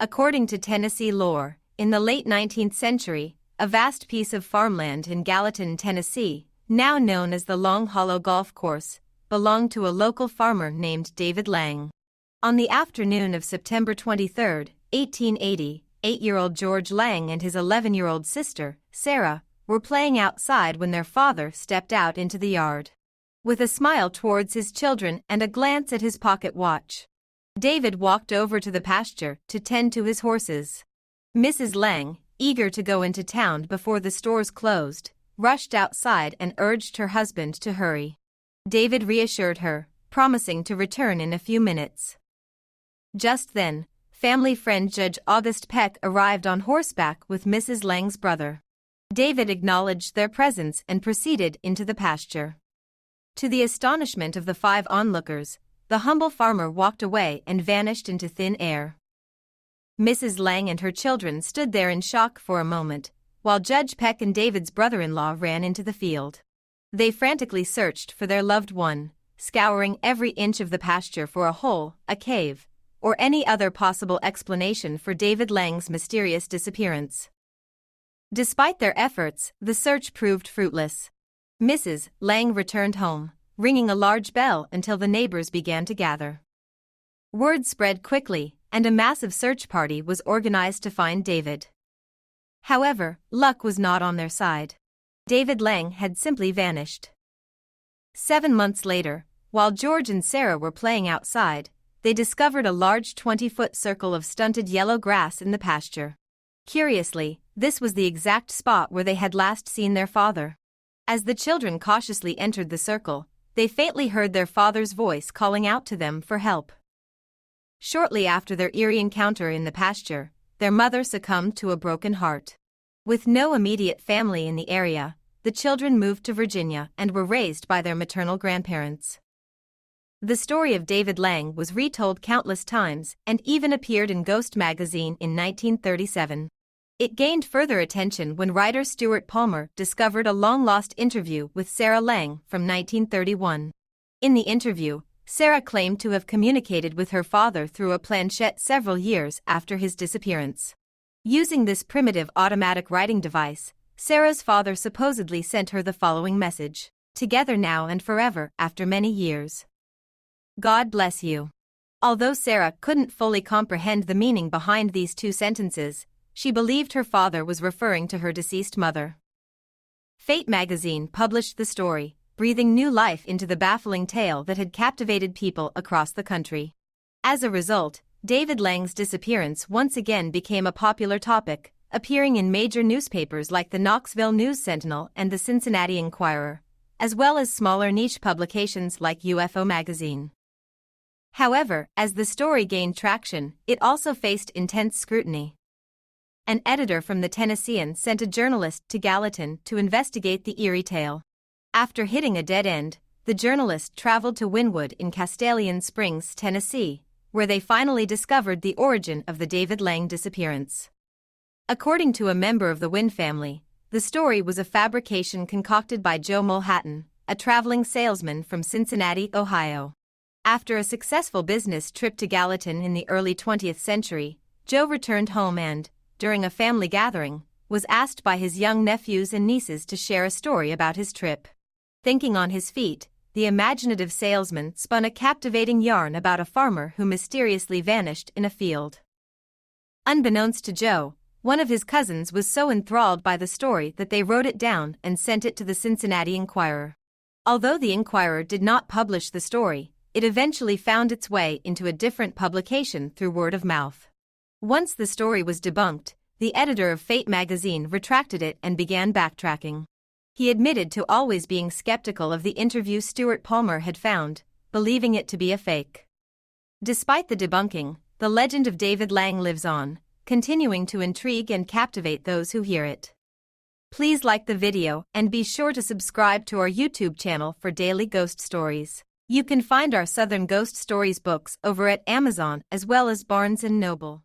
According to Tennessee lore, in the late 19th century, a vast piece of farmland in Gallatin, Tennessee, now known as the Long Hollow Golf Course, belonged to a local farmer named David Lang. On the afternoon of September 23, 1880, 8-year-old George Lang and his 11-year-old sister, Sarah, were playing outside when their father stepped out into the yard. With a smile towards his children and a glance at his pocket watch, David walked over to the pasture to tend to his horses. Mrs. Lang, eager to go into town before the stores closed, rushed outside and urged her husband to hurry. David reassured her, promising to return in a few minutes. Just then, family friend Judge August Peck arrived on horseback with Mrs. Lang's brother. David acknowledged their presence and proceeded into the pasture. To the astonishment of the 5 onlookers, the humble farmer walked away and vanished into thin air. Mrs. Lang and her children stood there in shock for a moment, while Judge Peck and David's brother-in-law ran into the field. They frantically searched for their loved one, scouring every inch of the pasture for a hole, a cave, or any other possible explanation for David Lang's mysterious disappearance. Despite their efforts, the search proved fruitless. Mrs. Lang returned home, ringing a large bell until the neighbors began to gather. Word spread quickly, and a massive search party was organized to find David. However, luck was not on their side. David Lang had simply vanished. 7 months later, while George and Sarah were playing outside, they discovered a large 20-foot circle of stunted yellow grass in the pasture. Curiously, this was the exact spot where they had last seen their father. As the children cautiously entered the circle, they faintly heard their father's voice calling out to them for help. Shortly after their eerie encounter in the pasture, their mother succumbed to a broken heart. With no immediate family in the area, the children moved to Virginia and were raised by their maternal grandparents. The story of David Lang was retold countless times and even appeared in Ghost magazine in 1937. It gained further attention when writer Stuart Palmer discovered a long-lost interview with Sarah Lang from 1931. In the interview, Sarah claimed to have communicated with her father through a planchette several years after his disappearance. Using this primitive automatic writing device, Sarah's father supposedly sent her the following message: "Together now and forever after many years. God bless you." Although Sarah couldn't fully comprehend the meaning behind these 2 sentences, she believed her father was referring to her deceased mother. Fate magazine published the story, breathing new life into the baffling tale that had captivated people across the country. As a result, David Lang's disappearance once again became a popular topic, appearing in major newspapers like the Knoxville News-Sentinel and the Cincinnati Enquirer, as well as smaller niche publications like UFO magazine. However, as the story gained traction, it also faced intense scrutiny. An editor from the Tennessean sent a journalist to Gallatin to investigate the eerie tale. After hitting a dead end, the journalist traveled to Wynwood in Castellian Springs, Tennessee, where they finally discovered the origin of the David Lang disappearance. According to a member of the Wynn family, the story was a fabrication concocted by Joe Mulhattan, a traveling salesman from Cincinnati, Ohio. After a successful business trip to Gallatin in the early 20th century, Joe returned home and, during a family gathering, was asked by his young nephews and nieces to share a story about his trip. Thinking on his feet, the imaginative salesman spun a captivating yarn about a farmer who mysteriously vanished in a field. Unbeknownst to Joe, one of his cousins was so enthralled by the story that they wrote it down and sent it to the Cincinnati Enquirer. Although the Enquirer did not publish the story, it eventually found its way into a different publication through word of mouth. Once the story was debunked, the editor of Fate magazine retracted it and began backtracking. He admitted to always being skeptical of the interview Stuart Palmer had found, believing it to be a fake. Despite the debunking, the legend of David Lang lives on, continuing to intrigue and captivate those who hear it. Please like the video and be sure to subscribe to our YouTube channel for daily ghost stories. You can find our Southern Ghost Stories books over at Amazon as well as Barnes & Noble.